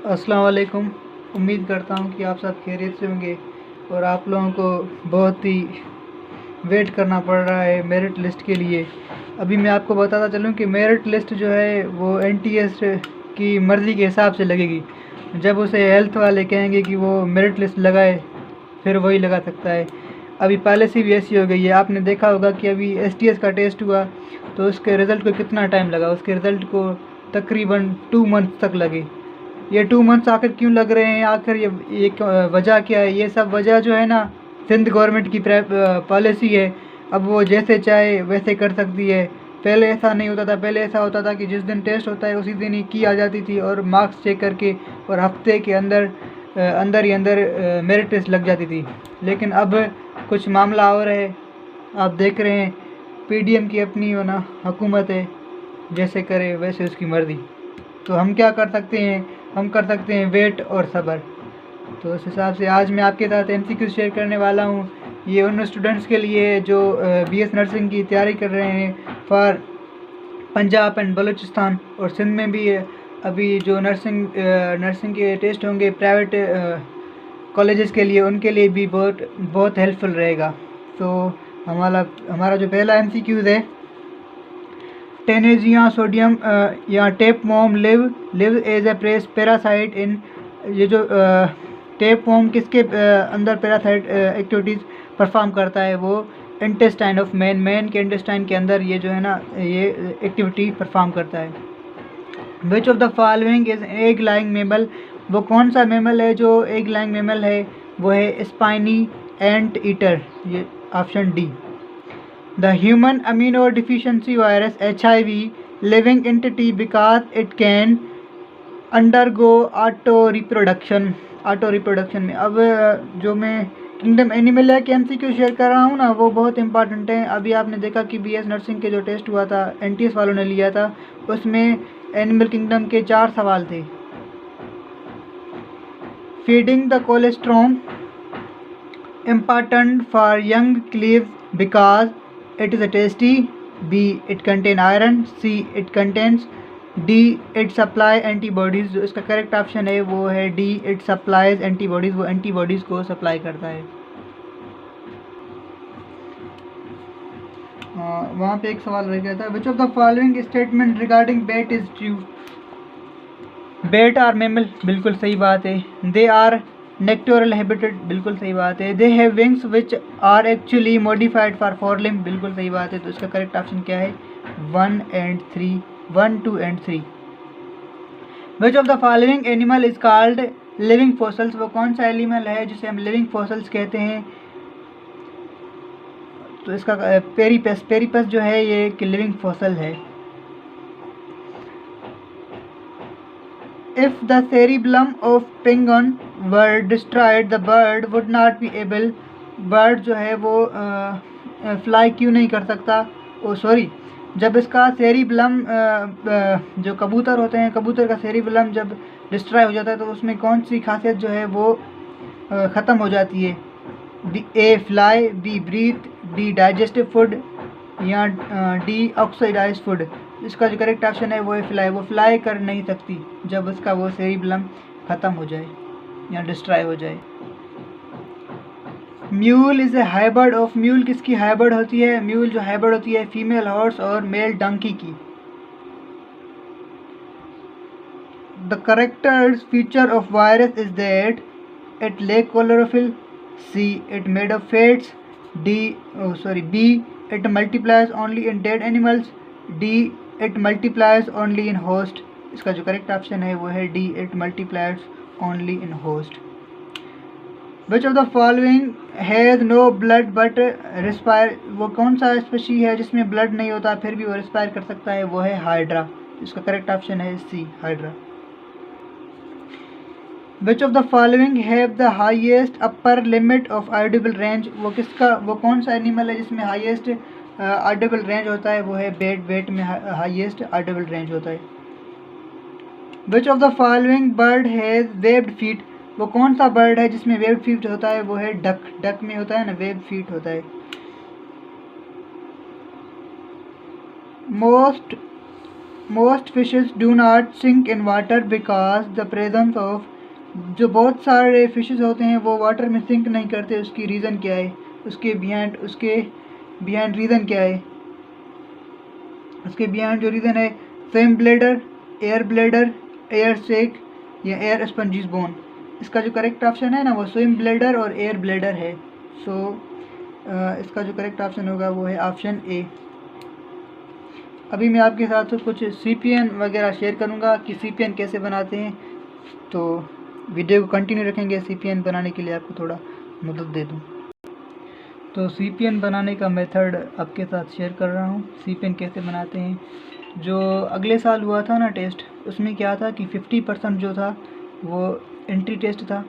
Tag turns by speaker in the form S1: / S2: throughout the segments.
S1: अस्सलाम वालेकुम। उम्मीद करता हूँ कि आप सब खैरियत से होंगे और आप लोगों को बहुत ही वेट करना पड़ रहा है मेरिट लिस्ट के लिए। अभी मैं आपको बताता चलूँ कि मेरिट लिस्ट जो है वो एनटीएस की मर्ज़ी के हिसाब से लगेगी। जब उसे हेल्थ वाले कहेंगे कि वो मेरिट लिस्ट लगाए फिर वही लगा सकता है। अभी पॉलिसी भी ऐसी हो गई है। आपने देखा होगा कि अभी एसटीएस का टेस्ट हुआ तो उसके रिज़ल्ट को कितना टाइम लगा, उसके रिज़ल्ट को तकरीबन 2 मंथ तक लगे। ये 2 मंथ्स आखिर क्यों लग रहे हैं, आखिर ये वजह क्या है? ये सब वजह जो है ना, सिंध गवर्नमेंट की पॉलिसी है। अब वो जैसे चाहे वैसे कर सकती है। पहले ऐसा नहीं होता था। पहले ऐसा होता था कि जिस दिन टेस्ट होता है उसी दिन ही की आ जाती थी और मार्क्स चेक करके और हफ्ते के अंदर अंदर मेरिट टेस्ट लग जाती थी। लेकिन अब कुछ मामला और है। आप देख रहे हैं पीडीएम की अपनी हो ना हुकूमत है, जैसे करे वैसे उसकी मर्ज़ी। तो हम क्या कर सकते हैं? हम कर सकते हैं वेट और सब्र। तो उस हिसाब से आज मैं आपके साथ एमसीक्यू शेयर करने वाला हूँ। ये उन स्टूडेंट्स के लिए है जो बीएस नर्सिंग की तैयारी कर रहे हैं फॉर पंजाब एंड बलूचिस्तान और सिंध में भी है। अभी जो नर्सिंग के टेस्ट होंगे प्राइवेट कॉलेजेस के लिए, उनके लिए भी बहुत बहुत हेल्पफुल रहेगा। तो हमारा जो पहला एमसीक्यूज़ है, टेनेजिया सोडियम या tapeworm live as a parasite in. ये जो टेप वॉर्म किसके अंदर पैरासाइट एक्टिविटीज़ परफॉर्म करता है? वो इंटेस्टाइन ऑफ मैन के इंटेस्टाइन के अंदर ये जो है ना, ये एक्टिविटी परफॉर्म करता है। विच of the following is egg laying mammal? वो कौन सा मेमल है जो एग लाइंग मेमल है? वो है स्पाइनी एंट ईटर, ये option D. The human immunodeficiency virus HIV living entity because it can undergo auto reproduction में। अब जो मैं किंगडम एनिमलिया के एमसीक्यू शेयर कर रहा हूँ ना, वो बहुत इंपॉर्टेंट है। अभी आपने देखा कि बीएस नर्सिंग के जो टेस्ट हुआ था, एनटीएस वालों ने लिया था, उसमें एनिमल किंगडम के 4 सवाल थे। Feeding the colostrum important for young calves because it is a tasty, B it contain iron, C it contains, D it supply antibodies। जो इसका करेक्ट ऑप्शन है वो है D it supplies antibodies। वो antibodies को सप्लाई करता है। वहाँ पे एक सवाल रह गया था, which of the following statement regarding bat is true? Bat are mammal, बिल्कुल सही बात है। दे आर नेक्टोरल हैबिटेट, बिल्कुल सही बात है। They have wings which are actually modified for 4 limb, बिल्कुल सही बात है। तो इसका करेक्ट ऑप्शन क्या है? 1 and 3, 1, 2 and 3। Which of the following animal is called living fossils? वो कौन सा एनिमल है जिसे हम लिविंग फॉसल्स कहते हैं? तो इसका पेरीपस जो है ये एक लिविंग फॉसल है। If the cerebellum of penguin were destroyed, the bird would not be able। Bird जो है वो फ्लाई क्यों नहीं कर सकता? ओ सॉरी, जब इसका सेरिबलम जो कबूतर होते हैं, कबूतर का सेरिबलम जब डिस्ट्रॉय हो जाता है तो उसमें कौन सी खासियत जो है वो ख़त्म हो जाती है? A fly, B breathe, D digestive food या डी ऑक्सीडाइज फूड। इसका जो करेक्ट ऑप्शन है वो है फ्लाई। वो फ्लाई कर नहीं सकती जब उसका वो सेरिबलम ख़त्म हो जाए या डिस्ट्रॉय हो जाए। Mule is a hybrid of. Mule किसकी हाइब्रिड होती है? म्यूल जो हाइब्रिड होती है फीमेल हॉर्स और मेल डंकी की। The character feature of virus is that it lake chlorophyll, see it made of fats, B it multiplies only in dead animals, D it multiplies only in host. इसका जो correct option है वो है D it multiplies only in host. Which of the following has no blood but respire? वो कौन सा species है जिसमें ब्लड नहीं होता फिर भी वो रिस्पायर कर सकता है? वो है हाइड्रा। इसका करेक्ट ऑप्शन है C, hydra. Which of the following have the highest upper limit of audible range? वो कौन सा एनिमल है जिसमें हाईएस्ट ऑडिबल रेंज होता है? वो है बेट में हाईएस्ट ऑडिबल रेंज होता है। विच of the following bird has webbed feet? वो कौन सा बर्ड है जिसमें वेब्ड फीट होता है? वो है डक में होता है ना, वेब्ड फीट होता है। Most most fishes do not sink in water because the presence of, जो बहुत सारे फिशेस होते हैं वो वाटर में सिंक नहीं करते, उसकी रीज़न क्या है, उसके बिहाइंड रीज़न क्या है, उसके बिहाइंड जो रीज़न है, swim bladder, air bladder, air sac या एयर स्पंजीज बोन। इसका जो करेक्ट ऑप्शन है ना वो स्विम ब्लैडर और एयर ब्लैडर है। सो इसका जो करेक्ट ऑप्शन होगा वो है ऑप्शन ए। अभी मैं आपके साथ कुछ CPN वगैरह शेयर करूंगा कि CPN कैसे बनाते हैं, तो वीडियो को कंटिन्यू रखेंगे। CPN बनाने के लिए आपको थोड़ा मदद दे दूं तो CPN बनाने का मेथड आपके साथ शेयर कर रहा हूं। CPN कैसे बनाते हैं, जो अगले साल हुआ था ना टेस्ट, उसमें क्या था कि 50% जो था वो एंट्री टेस्ट था,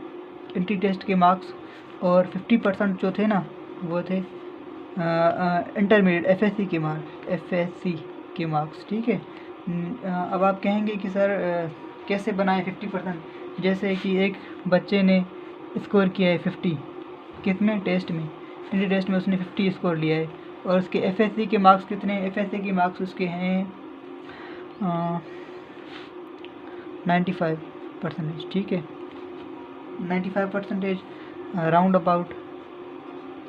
S1: एंट्री टेस्ट के मार्क्स, और 50% जो थे ना वो थे इंटरमीडिएट FSC के मार्क्स। ठीक है। अब आप कहेंगे कि सर कैसे बनाए 50%, जैसे कि एक बच्चे ने स्कोर किया है 50, कितने टेस्ट में, एंट्री टेस्ट में उसने 50 स्कोर लिया है, और उसके FSC के मार्क्स कितने, FSC के मार्क्स उसके हैं 95%। ठीक है, 95% राउंड अबाउट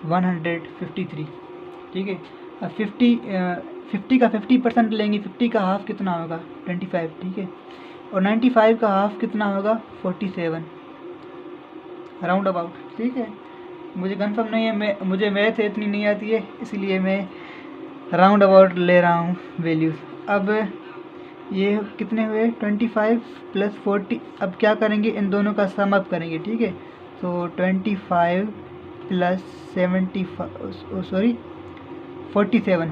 S1: 153। ठीक है। अब 50 का 50% लेंगे, 50 का हाफ कितना होगा 25। ठीक है, और 95 का हाफ कितना होगा 47 राउंड अबाउट। ठीक है, मुझे कंफर्म नहीं है, मुझे मैथ इतनी नहीं आती है, इसलिए मैं राउंड अबाउट ले रहा हूँ वैल्यूज़। अब ये कितने हुए 25 + 40। अब क्या करेंगे, इन दोनों का सम अप करेंगे। ठीक है, तो 25 + 47।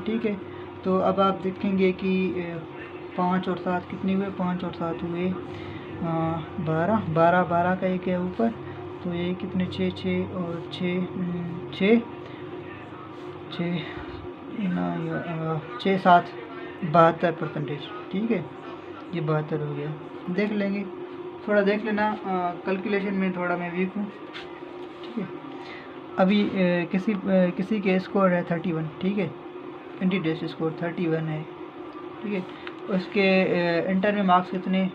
S1: ठीक है, तो अब आप देखेंगे कि 5 और 7 कितने हुए, 5 और 7 हुए 12 का एक है ऊपर, तो ये कितने 6 और 6 7 72%। ठीक है, ये 72 हो गया। देख लेंगे, थोड़ा देख लेना, कैलकुलेशन में थोड़ा मैं वीक हूँ। ठीक है, अभी किसी के स्कोर है 31। ठीक है, एंट्री टेस्ट स्कोर 31 है। ठीक है, उसके इंटर में मार्क्स कितने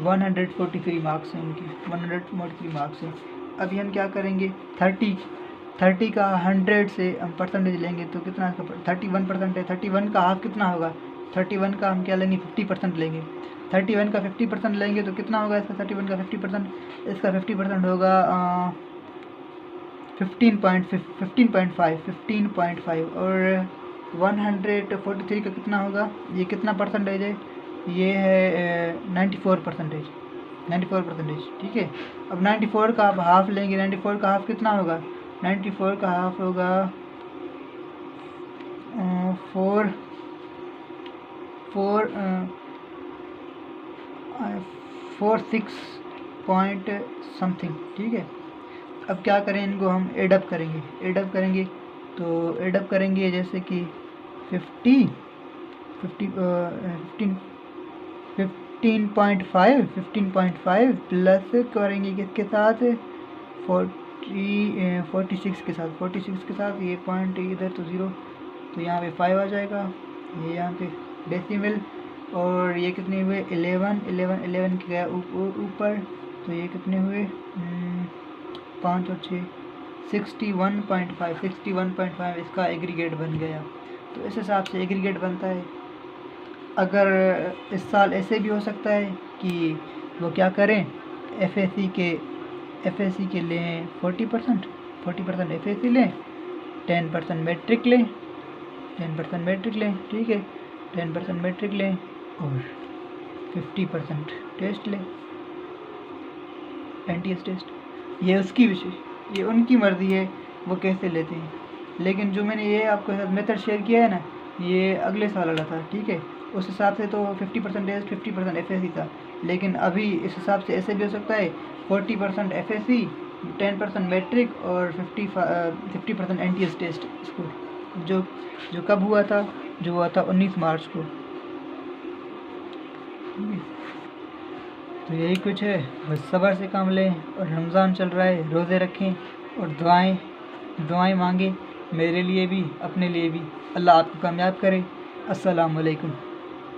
S1: 143 मार्क्स हैं, उनके 143 मार्क्स हैं। अभी हम क्या करेंगे, 30 का 100 से हम परसेंटेज लेंगे तो कितना, 31% है, 31 का हाफ कितना होगा, 31 का हम क्या लेंगे 50% लेंगे। 31 का 50% लेंगे तो कितना होगा इसका, 31 का 50%, इसका 50% होगा 15.5, और 143 का कितना होगा, ये कितना परसेंटेज है, ये है 94%। ठीक है, अब 94 का आप हाफ लेंगे, 94 का हाफ कितना होगा, 94 का हाफ होगा 46 पॉइंट समथिंग। ठीक है, अब क्या करें, इनको हम एडअप करेंगे तो एडअप करेंगे, जैसे कि 15.5 प्लस करेंगे किसके साथ, 46 के साथ, ये पॉइंट इधर तो 0, तो यहाँ पे 5 आ जाएगा, ये यहाँ पे डेसिमल, और ये कितने हुए 11 के गया ऊपर, तो ये कितने हुए 5 और 6 61.5 इसका एग्रीगेट बन गया। तो इस हिसाब से एग्रीगेट बनता है। अगर इस साल ऐसे भी हो सकता है कि वो क्या करें, FSC के लें 40% FSC लें, 10% मैट्रिक लें, ठीक है, 10% मैट्रिक लें और 50% टेस्ट लें, NTS टेस्ट। ये उसकी विषय, ये उनकी मर्ज़ी है वो कैसे लेते हैं, लेकिन जो मैंने ये आपके साथ मेथड शेयर किया है ना, ये अगले साल वाला था। ठीक है, उस हिसाब से तो 50% टेस्ट 50% FSC था, लेकिन अभी इस हिसाब से ऐसे भी हो सकता है 40% FSC, 10% मैट्रिक और 50% NTS टेस्ट स्कोर, जो कब हुआ था, जो हुआ था 19 मार्च को। तो यही कुछ है, बस सब्र से काम लें, और रमज़ान चल रहा है, रोज़े रखें और दुआएं मांगें मेरे लिए भी, अपने लिए भी। अल्लाह आपको कामयाब करे। अस्सलाम वालेकुम।